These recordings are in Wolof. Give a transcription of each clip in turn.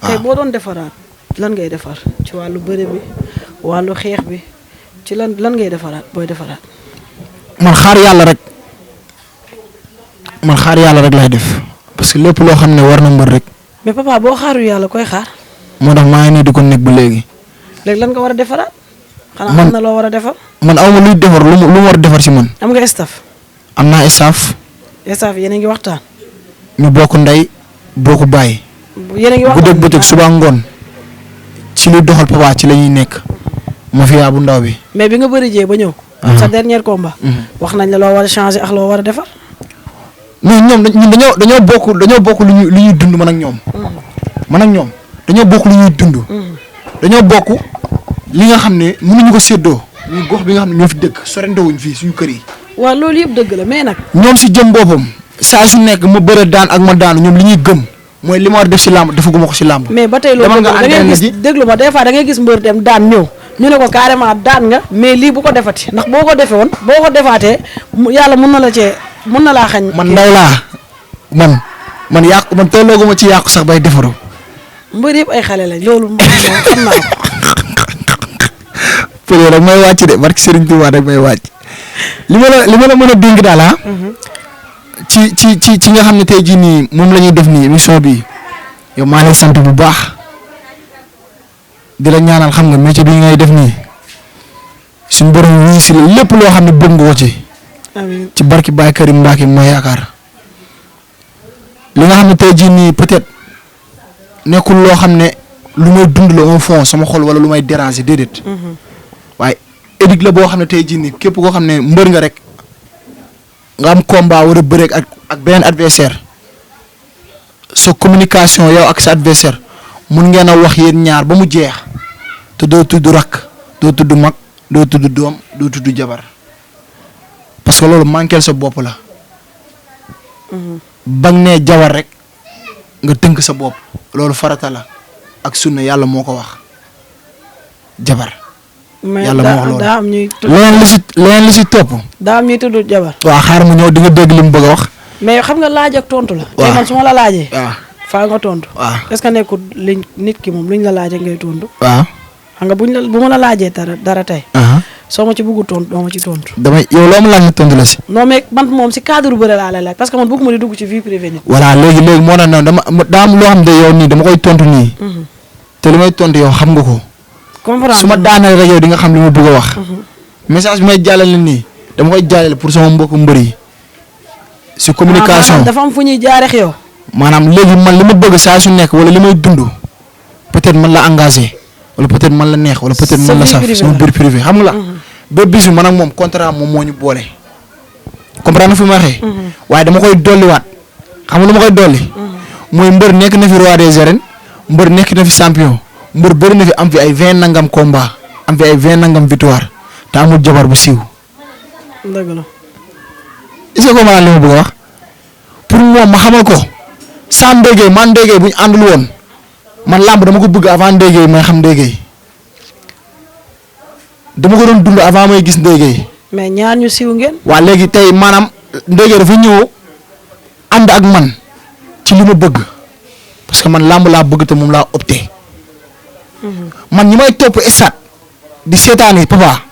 tey boo doon defaraat lan ngay defar ci wàllu bëre bi wàllu xeex bi ci lan ngay defaraat booy defaraat. man xaar yàlla rek lay def parce que lépp loo xam ne war na mbër rek. mais papa boo xaaru yàlla koy xaar. moo tax maa ngi nii di ko nekk ba léegi. léegi lan nga war a defaraat. xanaa am na loo war a defar. man aw ma luy defar lu mu war a defar si man. am nga staff. am naa staff. staff yéen a ngi waxtaan. ñu bokk ndey bokk bàyyi. yéen a ngi waxtaan guddeeg bëccëg suba ngoon ci luy doxal papa ci la ñuy nekk. mafia bu ndaw bi. mais bi nga bëri jee ba ñëw. sa dernier combat. wax nañ la loo war a changer ak loo war a defar. mais ñoom dañoo bokk lu ñuy dund man ak ñoom. man ak ñoom dañoo bokk lu ñuy dund. dañoo bokk li nga xam ne mënuñu ko séddoo. ñu gox bi nga xam ne ñoo fi dëkk sorante wuñ fii suñu kër yi. waaw loolu yëpp dëgg la mais nag. ñoom si jëm boppam saa su nekk ma bëre daan ak ma daanu ñoom li ñuy gëm mooy li ma war def si làmb defaguma ko si làmb. mais ba tey loolu da ngay gis déglu ma des fois da ngay gis mbër dem daan ñëw ñu ne ko carrément daan nga mais lii bu ko defati ndax boo ko defee woon boo ko defaatee yàlla mën na laa xañ. man ndaw laa man yàqu man tollooguma ci yàqu sax bay defaru. mbër yëpp ay xale lañ loolu moom xam naa ko. pële rek may wàcc de barki Serigne Touba rek may wàcc li ma la mën a dénk daal ci nga xam ne tey jii nii moom la ñuy def nii émission bi yow maa lay sant bu baax di la ñaanal xam nga métier bi ngay def nii suñu borom wuyu si la lépp loo xam ne bëgg nga ko ci. amiin ci barki Baye Karim Mbacke ma yaakaar li nga xam ne tey jii nii peut-être nekkul loo xam ne lu may dund la au fond sama xol wala lu may déranger déedéet. waaye édic la boo xam ne tey jii nii képp koo xam ne mbër nga rek nga am combat war a bëreeg ak beneen adversaire sa communication yow ak sa adversaire mun ngeen a wax yéen ñaar ba mu jeex te doo tudd rakk doo tudd mag doo tudd doom doo tudd jabar parce que loolu manqueel sa bopp la. bañ nee jabar rek nga tënk sa bopp loolu farata la ak sunna yàlla moo ko wax jabar. yàlla moo wax loolu daa am ñuy leneen li si topp. daa am ñuy tudd jabar. waaw xaar mu ñëw di nga dégg li mu bëgg a wax. mais xam nga laaj ak tontu la. waaw man su ma la laajee. waaw faa nga tontu. waaw est-ce que nekkul liñ nit ki moom luñ la laajee ngay tontu. waaw xam nga bu ma la laajee dara tey. soo ma ci bëggu tontu doo ma ci tontu. yow loo ma laaj ma tontu la si. non mais man moom si cadre bëre laa lay laaj parce que man bëgguma di dugg ci vie privée nit. voilà léegi moo tax daa am loo xam ne yow nii dama koy tontu nii. te li may tontu yow xam nga ko. comprendre su ma daaneel rek yow di nga xam li ma bëgg a wax. message bi may jàllale nii dama koy jàllale pour sama mbokku mbër yi. si communication dafa am fu ñuy jaaree yow. maanaam léegi man li ma bëgg saa su nekk wala li may dund peut-être man la engagé wala peut-être man la neex wala peut-être man la saf sama biir privé xam nga la. ba bis bi man ak moom contrat moom moo ñu boole. comprendre na fi ma waxee. waaye dama koy dolliwaat xam nga lu ma koy dolli. mooy mbër nekk na fi roi des arènes mbër nekk na fi champion mbër bëri na fi am fi ay 20 nangam combat am fi ay 20 nangam victoire te amul jabar bu siiw. dëgg la. est-ce que ko maanaam li ma bëgg a wax pour moom ma xamal ko saa ndéggee man ndéggee bu ñu àndul woon man làmb dama ko bëgg avant ndéggee may xam ndéggee dama ko doon dund avant may gis ndéggee. mais ñaar ñu siiw ngeen. waa léegi tey maanaam ndéggee dafa ñëw ànd ak man ci li ma bëgg parce que man làmb laa bëgg te moom laa opté. man ñi may topp estat di seetaani papa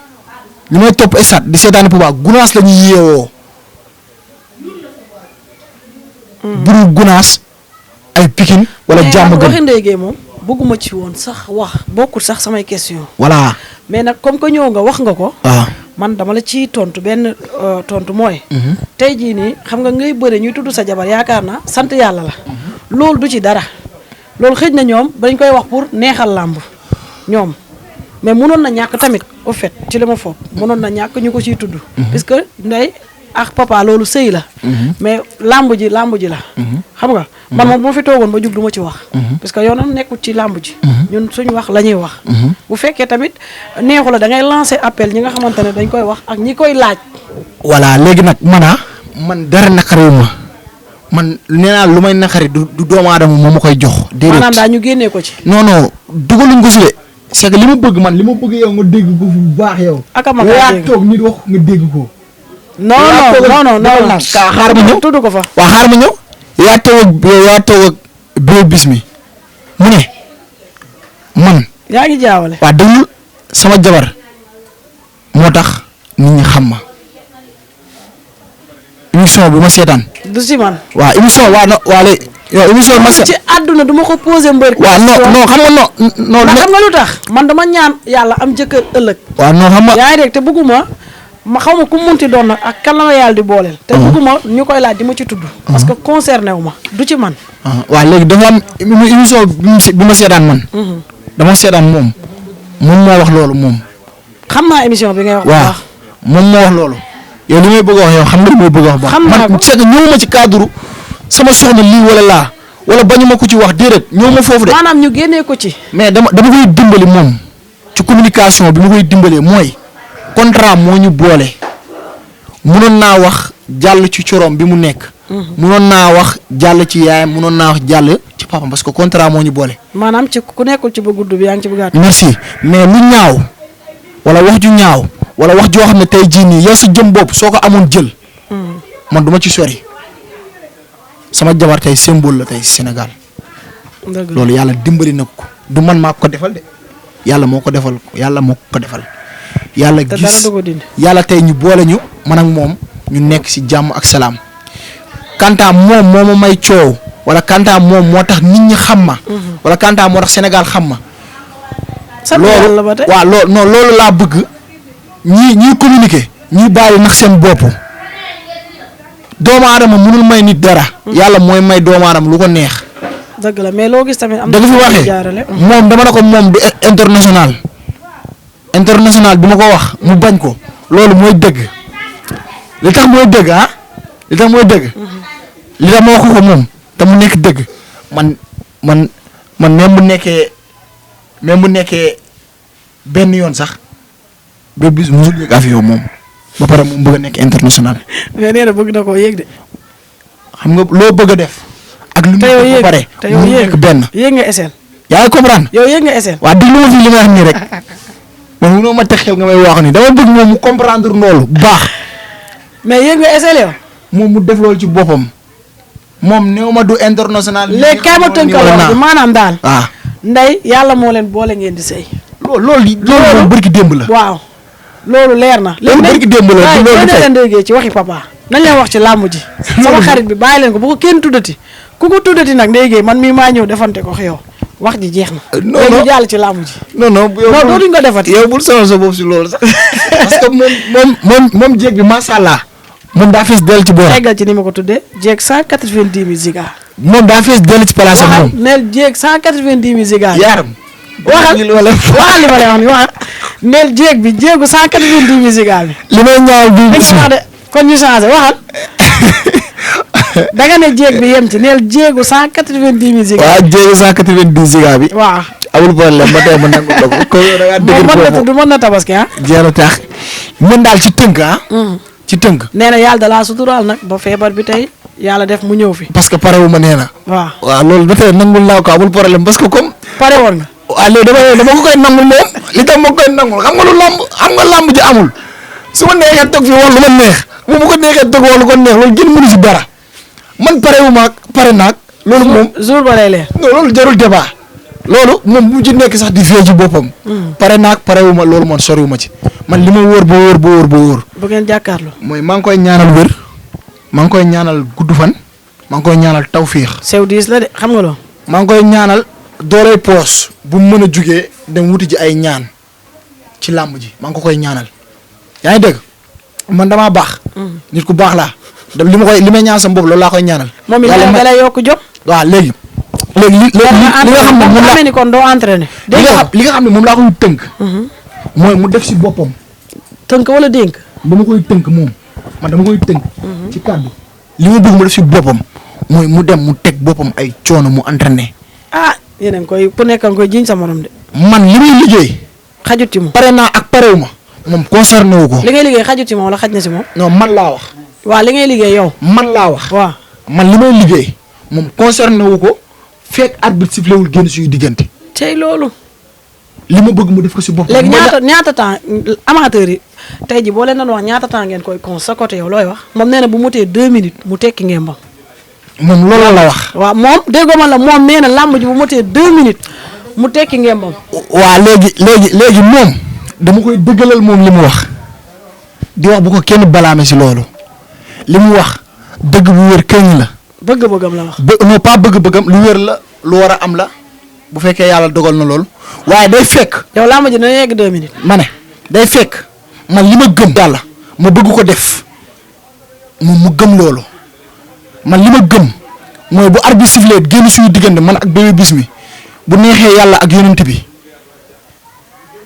ñi may topp estat di seetaani papa gunaas la ñuy yeewoo. buru gunaas ay pikin wala jàmm gën. waxi ndéygee moom bëgguma ci woon sax wax bokkul sax samay question. voilà. mais nag comme que ñëw nga wax nga ko. waaw man dama la ciy tontu benn tontu mooy. tey jii nii xam nga ngay bëre ñuy tudd sa jabar yaakaar naa sant yàlla la. loolu du ci dara loolu xëj na ñoom dañ koy wax pour neexal làmb ñoom mais mënoon na ñàkk tamit au fait ci li ma foog mënoon na ñàkk ñu ko ciy tudd. puisque ndey ak papa loolu sëy la. mais làmb ji la. xam nga man moom moo fi toogoon ba jug du ma ci wax. parce que yoonam nekkul ci làmb ji. ñun suñu wax la ñuy wax. bu fekkee tamit neexu la da ngay lancer appel ñi nga xamante ne dañ koy wax ak ñi koy laaj. voilà léegi nag man dara naqariwul ma man nee naa lu may naqari du doomu aadama moo ma koy jox. déedéet maanaam daa ñu génnee ko ci. non dugaluñ ko si de. c'est que li ma bëgg man li ma bëgg yow nga dégg ko bu baax yow. ma kaa dégg toog nit wax nga dégg ko. non xaar ma ñëw tudd ko fa. waaw xaar ma ñëw. yaa toog ak Bébé Bismi mu ne yaa ngi jaawale. waa déglu sama jabar moo tax nit ñi xam ma émission bi ma seetaan. du si man. waaw émission waa léegi yow émission bi ma ci àdduna du ma ko posé mbër. waaw non xam nga non. xam nga lu tax man dama ñaan yàlla am jëkkër ëllëg. waaw non xam nga. yaa ngi dégg te bëgguma ma xaw ma ku mu munti doon nag ak kan la ma yàlla di booleel. te bëgguma ñu koy laaj di ma ci tudd. parce que concerné wu ma du ci man. waaw léegi dafa am émission bi ma seetaan man. dama seetaan moom moo wax loolu moom. xam naa émission bi ngay wax. waaw moom moo wax loolu. yow li may bëgg a wax yow xam nga li may bëgg a wax. xam naa ko man c'est que ñëwuma ci cadre sama soxna lii wala laa wala bañu ma ko ci wax déedéet ñëwuma foofu de. maanaam ñu génnee ko ci. mais dama koy dimbali moom ci communication bi ma koy dimbalee mooy contrat moo ñu boole munoon naa wax jàll ci corom bi mu nekk. munoon naa wax jàll ci yaayam munoon naa wax jàll ci papam parce que contrat moo ñu boole. maanaam ci ku nekkul ci ba gudd bi yaa ngi ci bëggaat. merci mais lu ñaaw wala wax ju ñaaw wala wax joo xam ne tey jii nii yow sa jëm bopp soo ko amoon jël. man duma ci sori sama jabar tey symbole la tey Sénégal. loolu yàlla dimbali na ko du man maa ko defal de yàlla moo ko defal yàlla moo ko defal. yàlla gis yàlla tey ñu boole ñu man ak moom ñu nekk ci jàmm ak salaam. Kanta moom moo ma may coow wala Kanta moom moo tax nit ñi xam ma. wala Kanta moo tax Sénégal xam ma. loolu waaw loolu laa bëgg ñii communiquer ñii bàyyi nax seen bopp doomu aadama mënul may nit dara. yàlla mooy may doomu aadama lu ko neex. dëgg la mais loo gis tamit am na fi waxee moom dama ne ko moom du international bi ma ko wax mu bañ ko loolu mooy dëgg li tax mooy dëgg li tax ma wax ko moom te mu nekk dëgg man même bu nekkee benn yoon sax ba bis musul yëg avion moom ba pare moom bëgg a nekk international. mais nee na bëgg na koo yëg de. xam nga loo bëgg a def. ak lu ñu ba pare mu nekk benn. yéeg nga SN. yaa ngi comprendre. yow yéeg nga SN. waaw déglu ma fi li may wax nii rek man mënoo ma teg xel nga may wax nii dama bëgg moom mu comprendre loolu bu baax. mais yéeg nga SN yow. moom mu def loolu ci boppam moom néew ma du international. léegi kaay ma tënkal wax bi maanaam daal. waaw ndey yàlla moo leen boole ngeen di sëy. loolu moom bërki démb la. waaw loolu leer na. loolu bërki démb la léegi nag leen déggee ci waxi papa nañ leen wax ci làmb ji. sama xarit bi bàyyi leen ko bu ko kenn tuddati ku ko tuddati nag ndéygee man mii maa ñëw defante ko yow wax ji jeex na. non non jàll ci làmb ji. non dootuñ ko defati. yow bul sonal sa bopp si loolu sax parce que moom jéeg bi macha allah. moom daa fees dellu ci boora. eggal ci ni ma ko tuddee jéeg 190 000 ziga. moom daa fees dellu ci place am moom. neel jéeg 190 000 ziga. yaaram. waxal li ma lay wax ni waxal neel jéeg bi jéegu 190 000 ziga bi. li may ñaaw bi kon ñu changé waxal. da nga ne jéeg bi yem ci neel jéegu 190 000 ziga. waaw jéegu 190 ziga bi. waaw. amul problème ba tey ma nangu la ko. da ngaa dëgër foofu mën na tabaski jeex na tax mën daal ci tënk ci tënk. nee na yàlla da laa suturaal nag ba feebar bi tey yàlla def mu ñëw fi. parce que pare wu ma nee na. waaw loolu ba tey nangul naa ko amul problème parce que comme. pare woon nga. waaw léegi dama ko koy nangul moom li tax ma koy nangul xam nga lamb ji amul su ma neexee toog fi wax lu ma neex bu ma ko neexee toog wax lu ko neex loolu gën mënu si dara man pare wu ma pare naag. loolu moom jour ba lay leer. non loolu jarul débat loolu moom bu ci nekk sax di fee ci boppam. pare naag pare wu ma loolu man soriwu ma ci man li ma wóor ba wóor. bu ngeen jàkkaarloo. mooy maa ngi koy ñaanal wér maa ngi koy ñaanal gudd fan maa ngi koy ñaanal tawfiix. sew diis la de xam nga loolu. maa ngi koy ñaanal dooley poos bu mu mën a jugee dem wuti ji ay ñaan ci làmb ji maa ngi ko koy ñaanal yaa ngi dégg man damaa baax. nit ku baax laa li may ñaan sama bopp loolu laa koy ñaanal. moom it da lay yokk jom. waaw léegi li nga xam ne moom laa ni kon doo entraîné. li nga xam ne moom laa koy tënk. mooy mu def si boppam. tënk wala dénk. dama koy tënk moom man dama koy tënk. ci kàddu li ma bëgg mu def si boppam mooy mu dem mu teg boppam ay coono mu entraîné. ah yéen a ngi koy ku nekk nga koy jiñ sa morom de. man li muy liggéey. xajut ci moom. pare naa ak parewu ma. moom concerné wu ko. li ngay liggéey xajut ci moom wala xaj na si moom. non man laa wax. waaw li ngay liggéey yow. man laa wax. waaw man li may liggéey moom concerné wu ko fekk arbitre sifflé wul génn suñu diggante. tey loolu. li ma bëgg mu def ko si boppam. léegi ñaata temps amateurs yi tey ji boo leen doon wax ñaata temps ngeen koy con sa côté yow looy wax. moom nee na bu motee 2 minutes mu tekki ngeen bam. moom loolu la wax. waaw moom déggoo man la moom nee na làmb ji bu motee 2 minutes mu tekki ngembam. waa léegi moom dama koy dëggalal moom li mu wax di wax bu ko kenn balaame si loolu li mu wax dëgg bu wér këñ la. bëgg-bëggam la wax. non pas bëgg-bëggam lu wér la lu war a am la bu fekkee yàlla dogal na loolu waaye day fekk. yow làmb ji dina yegg 2 minutes. ma ne day fekk man li ma gëm yàlla ma bëgg ko def mu gëm loolu man li ma gëm mooy bu arbitre sifflé génn suñu diggante man ak Bébé Bismi bu neexee yàlla ak yonent bi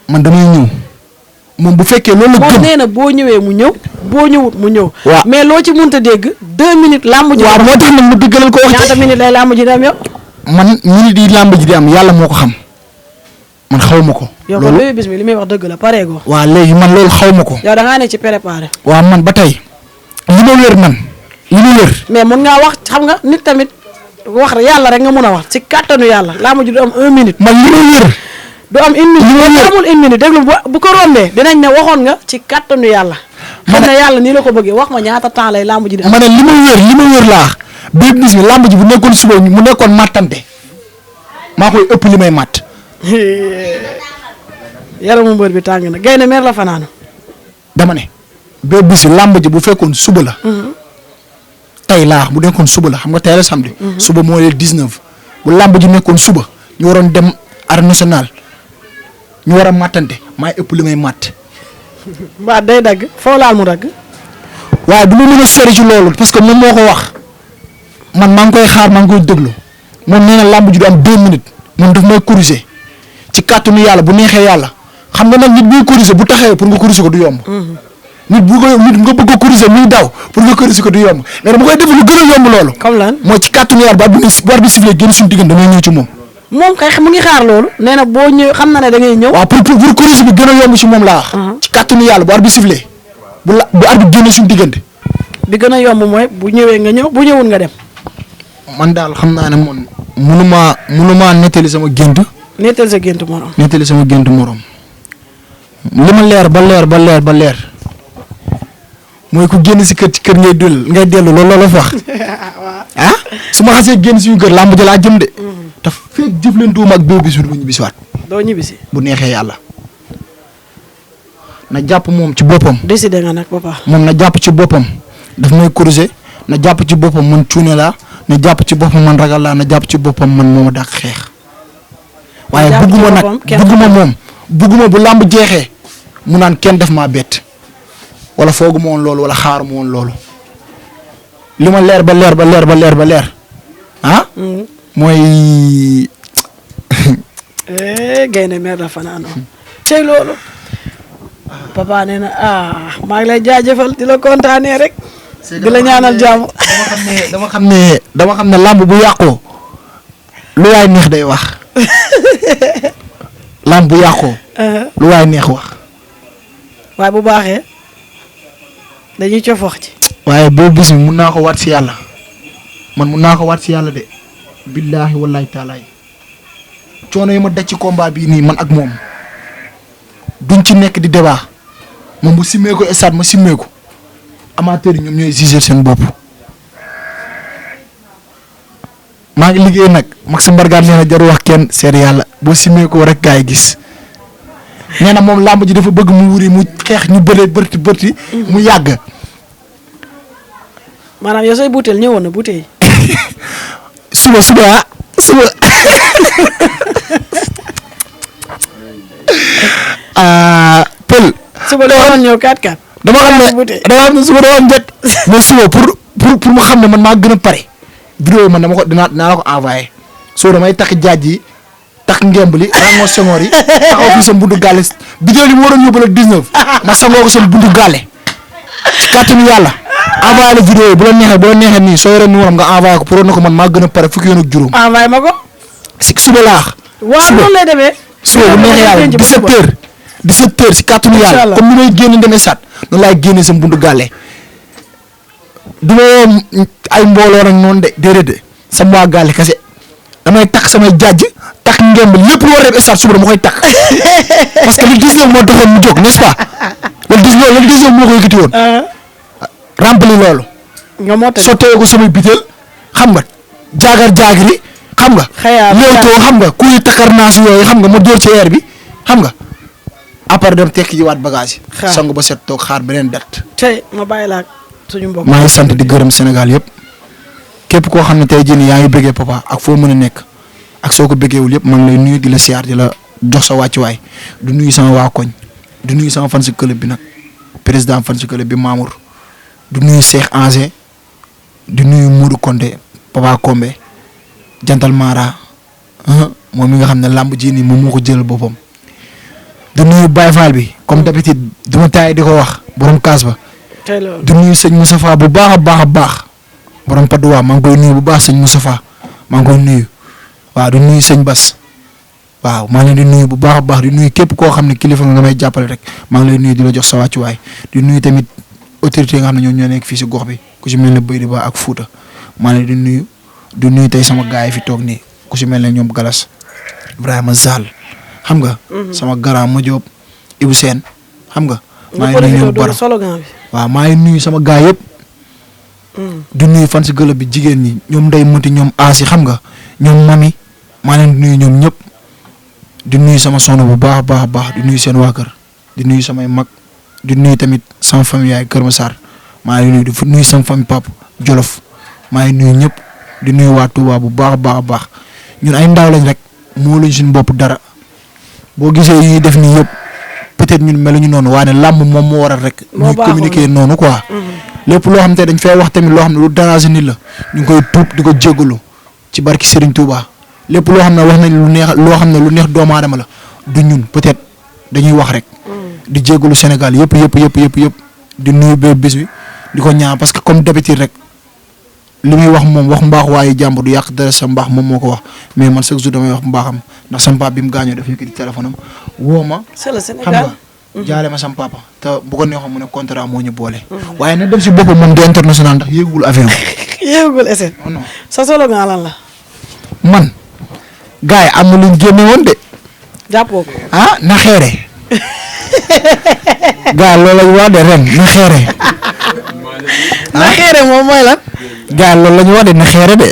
man damay ñëw moom bu fekkee loolu la gëm. moom nee na boo ñëwee mu ñëw boo ñëwut mu ñëw. waaw mais loo ci mënta dégg 2 minutes làmb ji. waaw moo tax nag mu dëggalal ko wax ñaata minutes lay làmb ji dem yow. man minutes yi làmb ji di am yàlla moo ko xam man xaw ma ko. yow kon Bébé Bismi li muy wax dëgg la pareegoo. waaw léegi man loolu xaw ma ko. yow da ngaa ne ci préparé. waaw man ba tey li ma wér man li ma wér. mais mun ngaa wax xam nga nit tamit wax yàlla rek nga mun a wax ci kàttanu yàlla làmb ji du am 1 minute. man li ma wér. du am 1 minute bu amul 1 minute déglu bu ko rombee dinañ ne waxoon nga ci kàttanu yàlla. xam ne yàlla nii la ko bëggee wax ma ñaata temps lay làmb ji di am. ma ne li ma wér laa Bébé Bismi làmb ji bu nekkoon suba mu nekkoon màttante maa koy ëpp li may màtt. yaramu mbër bi tàng na gaynde mer la fanaanu. dama ne Bébé Bismi làmb ji bu fekkoon suba la. tey laa bu nekkoon suba la xam nga tey la samedi. suba moo leen 19 bu làmb ji nekkoon suba ñu waroon dem arène nationale ñu war a màttante maay ëpp li may màtt. mbaa day dagg foo laal mu dagg. waaye du ma mën a sori ci loolu parce que moom moo ko wax man maa ngi koy xaar maa ngi koy déglu moom nee na làmb ji du am 2 minutes moom daf may corriger ci kàttanu yàlla bu neexee yàlla xam nga nag nit buy corriger bu taxawee pour nga corriger ko du yomb. nit nga bëgg ko corriger muy daw pour nga corriger ko du yomb mais dama koy def lu gën a yomb loolu. comme lan mooy ci kàttanu yàlla bu arbitre sifflé génn suñu diggante damay ñëw ci moom. moom kay mu ngi xaar loolu nee na boo ñëw xam na ne da ngay ñëw. waaw pour corriger bi gën a yomb ci moom laa wax. ci kàttanu yàlla bu arbitre sifflé bu arbitre génn suñu diggante. bi gën a yomb mooy bu ñëwee nga ñëw bu ñëwul nga dem. man daal xam naa ne man mënumaa nettali sama gént. nettal sa gént morom. nettali sama gént morom li ma leer ba leer mooy ku génn si kër ci kër ngay dellu loolu la fa wax ah su ma xasee génn suñu kër làmb jëlaa jëm de. te feeg jëflantuwuma ak Bébé Bismi du ma ñibbisiwaat. doo ñibbisi. bu neexee yàlla na jàpp moom ci boppam. décidé nga nag papa. moom na jàpp ci boppam daf may corriger na jàpp ci boppam man cuune laa na jàpp ci boppam man ragal laa na jàpp ci boppam man moo ma dàq xeex. waaye bugguma bu làmb jeexee mu naan kenn def maa bett wala fooguma woon loolu wala xaaruma woon loolu li ma leer ba leer ah. mooy. gaynde mer la fanaanoo cey loolu. papa nee na maa ngi lay jaajëfal di la kontaanee rek. di la ñaanal jàmm. dama xam ne làmb bu yàqoo lu waay neex day wax. làmb bu yàqoo. lu waay neex wax. waaye bu baaxee dañuy cof wax ci. waaye Bébé Bismi mun naa ko waat si yàlla man mun naa ko waat si yàlla de. billaahi wallaahi taalaay coono yi ma daj ci combat bii nii man ak moom duñ ci nekk di débat moom bu simmee ko stade ma simmee ko amateur yi ñoom ñooy juger seen bopp. maa ngi liggéey nag Maxime Mbargane nee na jarul wax kenn seet yàlla boo simmee ko rek gaa yi gis nee na moom làmb ji dafa bëgg mu wuri mu xeex ñu bëree bërti mu yàgg. maanaam yow say butéel ñëwoon na butéel. suba pël. suba la waroon ñëw 4-4. dama xam ne suba dama am jot. mais suba pour mu xam ne man maa gën a pare. vidéo man dinaa la ko envoyé soo damay takk jaaj yi takk ngemb li rangoo sengoor yi taxaw fi sama buntu gàlle vidéo li mu waroon yóbbu la 19 ma sangoo ko sama buntu gàlle ci kàttanu yàlla envoyé la vidéo yi bu la neexee nii soo yoree numéro nga envoyé ko pour na ko man maa gën a pare fukki yoon ak juróom. envoyé ma ko. si suba laax. waaw noonu lay demee. suba bu neexee yàlla 17h si kàttanu yàlla comme ni may génne demee sat noonu laay génnee sama buntu gàlle du ma ay mbooloo nag noonu de déedéet sama waa gàlle kese damay takk samay jaaj takk ngemb lépp lu war a def stade suba dama koy takk parce que le 19 moo doxoon mu jóg n'est-ce pas le 19 moo ko yëkkati woon. rempli loolu. nga moo tax sottee ko samay biteel xam nga jaagari xam nga. léewtoo xam nga kuy takkar naas yooyu xam nga ma dóor ci air bi xam nga après dem tekki ji waat bagage yi. sangu ba set toog xaar beneen date. tey ma bàyyi la ak suñu mbokk. maa ngi sant di gërëm Sénégal yëpp képp koo xam ne tey jii nii yaa ngi bëggee papa ak foo mën a nekk ak soo ko bëggeewul yëpp maa ngi lay nuyu di la siyaar di la jox sa wàccuwaay du nuyu sama waa koñ du nuyu sama fan si club bi nag président fan si club bi Mamour du nuyu Cheikh Angé di nuyu Modou Konté Papa Kombe jantal Mara moom mi nga xam ne làmb ji nii moom moo ko jëlal boppam di nuyu Baye Fall bi comme d'habitude du ma taay di ko wax borom kaas ba di nuyu sëñ Moustapha bu baax a baax borom Padoua maa ngi koy nuyu bu baax sëñ Moustapha maa ngi koy nuyu waaw di nuyu sëñ Bas waaw maa ngi leen di nuyu bu baax a baax di nuyu képp koo xam ne kilifa nga may jàppale rek maa ngi lay nuyu di la jox sa wàccuwaay di nuyu tamit autorité nga xam ne ñoo nekk fii si gox bi ku si mel ne Baydi Ba ak Fouta maa ngi leen di nuyu tey sama gaay yi fi toog nii ku si mel ne ñoom Galas Ibrahima Zal xam nga. sama grand ma Diop Ibou Sène xam nga. maa ngi nuyu ñoom Baro waaw maa ngi nuyu sama gaay yëpp. di nuyu fan si gëlëb bi jigéen ñi ñoom Ndeye Mati ñoom Asi xam nga ñoom Mami maa leen di nuyu ñoom ñëpp. di nuyu sama soxna bu baax a baax di nuyu seen waa kër di nuyu samay mag di nuyu tamit sama famille yaay Kër Massar maa ngi nuyu di nuyu sama famille papa Jolof maa ngi nuyu ñëpp di nuyu waa Touba bu baax a baax ñun ay ndaw lañ rek moo lañ suñu bopp dara boo gisee yi ñuy def nii yëpp peut-être ñun meluñu noonu waaye làmb moom moo waral rek. ñuy communiquer noonu quoi. lépp loo xam te dañ fay wax tamit loo xam ne lu déranger nit la ñu ngi koy tuub di ko jégalu ci barki Serigne Touba. lépp loo xam ne wax nañ lu neex loo xam ne lu neex doomu aadama la du ñun peut-être dañuy wax rek. di jégalu Sénégal yëpp di nuyu bee bis bi di ko ñaan parce que comme d'habitude rek li muy wax moom wax mbaax waaye jàmbur du yàq dara sa mbaax moom moo ko wax mais man chaque jour damay wax mbaaxam ndax sama papa bi mu gaañoo daf yëkkati téléphone am woo ma. c'est le Sénégal xam nga jaale ma sama papa te bu ko neexoon mu ne contrat moo ñu boole. waaye na dem si boppam moom di international ndax yéegul avion. yéegul essai. non sa slogan lan la. man. gars yi am na lu ñu génne woon de. jàppoo ko. ah na xeere. gars loolu la ñu wax de ren na xeere. na xeere moom mooy lan. gars loolu la ñu wax de na xeere de.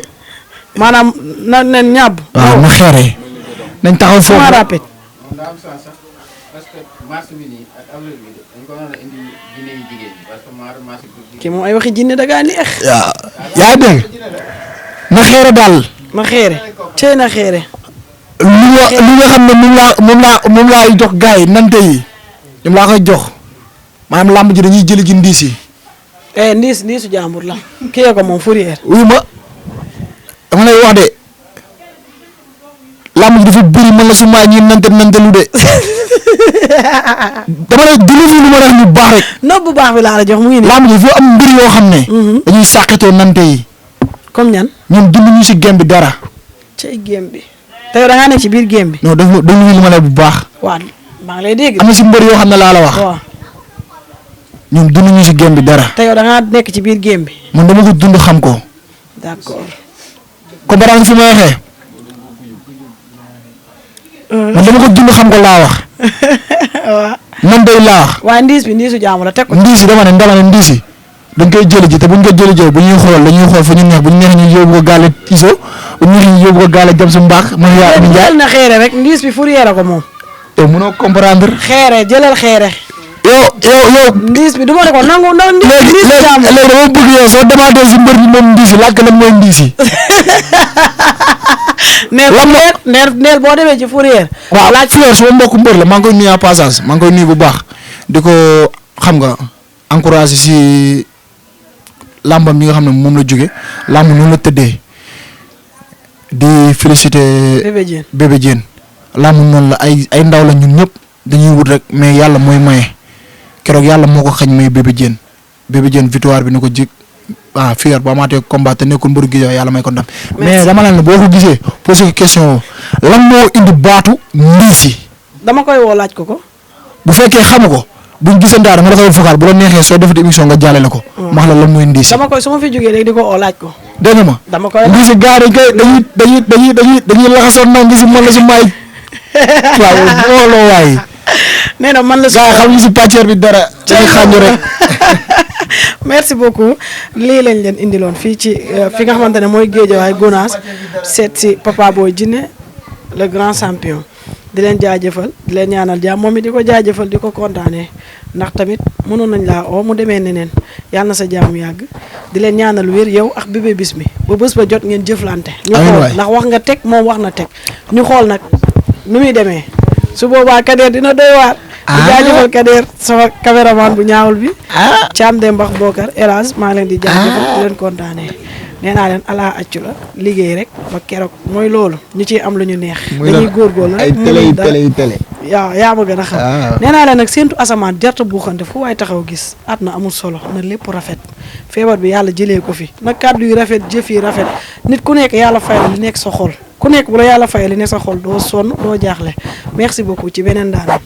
maanaam na nen ñàbb. waaw na xeere. nañ taxaw foofu sama rapide. kii moom ay waxi jinne da gaa neex. waaw yaa dégg na xeere daal. na xeere cey na xeere. li nga xam ne moom laa jox gars yi nante yi ñoom laa koy jox maanaam làmb ji dañuy jëli ji ndiis yi. ndiisu jàmbur la. kii ko moom Fourier. wuyu ma dama lay wax de làmb ji dafa bëri man la su ma ñi nante lu de dama lay déglu lu ma wax lu baax rek. nopp bu baax bi laa la jox mu ngi nii. làmb ji foo am mbir yoo xam ne. dañuy sàqatoo nante yi. comme ñan. ñun dunduñu si gem bi dara. cay gem bi. te yow da ngaa nekk ci biir gem bi. non déglu lu ma lay bu baax. waaw maa ngi lay dégg. am na si mbër yoo xam ne laa la wax. waaw. ñun dunduñu si gem bi dara. te yow da ngaa nekk ci biir gem bi. man dama ko dund xam ko. d'accord. comprendre nga fi ma waxee. man dama ko dund xam ko laa wax. waaw. man day laa wax. waaye ndiis bi ndiisu jaamu la teg ko. ndiisi dama ne ndiisi dañ koy jëli ji te buñ ko jëli ji bu ñuy xool dañuy xool fu ñu neex bu ñu neex ñu yóbbu ko gaale iso bu ñu neex ñu yóbbu ko gaale jam su mbaax. man yaa am njaay na xeere rek ndiis bi Fourier ko moom. yow mënoo comprendre. xeere jëlal xeere. yow. ndiis bi du ma ne ko nangu ndiis jaamu. léegi dama bëgg yow soo demaatee si mbër bi moom ndiisi laaj ko lan mooy ndiisi. neel boo demee ci Fourier. waaw laaj Fourier sama mbokku mbër la maa ngi koy nuyu en passage maa ngi koy nuyu bu baax di ko xam nga encouragé si làmbam yi nga xam ne moom la jóge làmb noonu la tëddee di félicité bébé Diène làmb noonu la ay ndaw la ñun ñëpp dañuy wut rek mais yàlla mooy maye keroog yàlla moo ko xañ may bébé Diène victoire bi ni ko jig fier bu amaatee combat te nekkul mbëru gi yàlla may ko ndam mais dama naan boo ko gisee posé ko question lan moo indi baatu ndiisi. dama koy woo laaj ko bu fekkee xamu ko buñ gisantaa dama la koy vocal bu la neexee soo defee émission nga jàllale ko. max la lan mooy ndiisi. dama koy su ma fi jógee léegi di ko oo laaj ko. dégg nga ma. dama koy ndiisi gars dañuy laxasoon nag ndiisi man la si may. waaw booloo waay. nee na man la si gars yi xam ñu si pàcceer bi dara. dañuy xàññu rek. merci beaucoup lii lañ leen indiloon fii ci fi nga xamante ne mooy Guédiawaye Gounass seet si Papa Boy Djiné le grand champion di leen jaajëfal di leen ñaanal jàmm moom it di ko jaajëfal di ko kontaanee ndax tamit mënoon nañ laa oo mu demee neneen yàlla na sa jàmm yàgg di leen ñaanal wér yow ak bébé bis mi ba bés ba jot ngeen jëflante. ñu xool ndax wax nga teg moom wax na teg ñu xool nag nu muy demee su boobaa Kader dina doy waar. di jaajëfal Kader sama caméraman bu ñaawul bi. Thiam Demba Bokar Elage maa leen di jaajëfal di leen kontaanee. nee naa leen ala accu la liggéey rek ba keroog mooy loolu ñu ciy am lu ñu neex. dañuy góorgóorlu rek ay télé yaa ma gën a xam. nee naa leen nag séentu asamaan jarta buuxante fu waaye taxaw gis at na amul solo na lépp rafet feebar bi yàlla jëlee ko fi nag kàddu yu rafet jëf yi rafet nit ku nekk yàlla fayal li nekk sa xol ku nekk bu la yàlla fayal li nekk sa xol doo sonn doo jaaxle merci beaucoup ci beneen daanam.